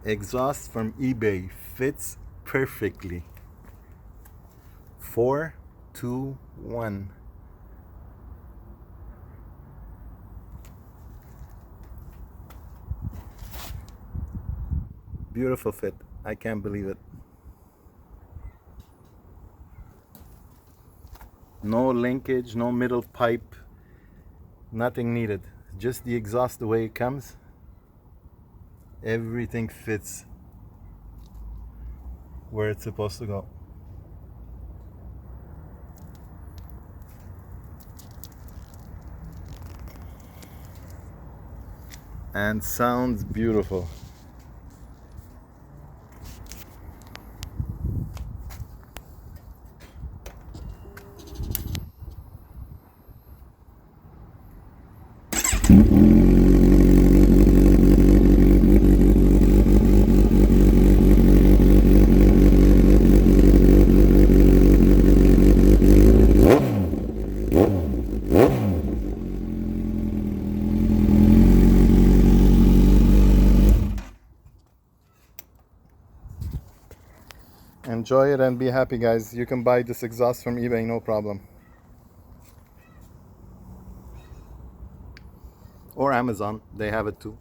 Exhaust from eBay, fits perfectly. 4, 2, 1. Beautiful fit. I can't believe it. No linkage, no middle pipe, nothing needed. Just the exhaust the way it comes. Everything fits where it's supposed to go. And sounds beautiful. Enjoy it and be happy, guys. You can buy this exhaust from eBay, no problem. Or Amazon, they have it too.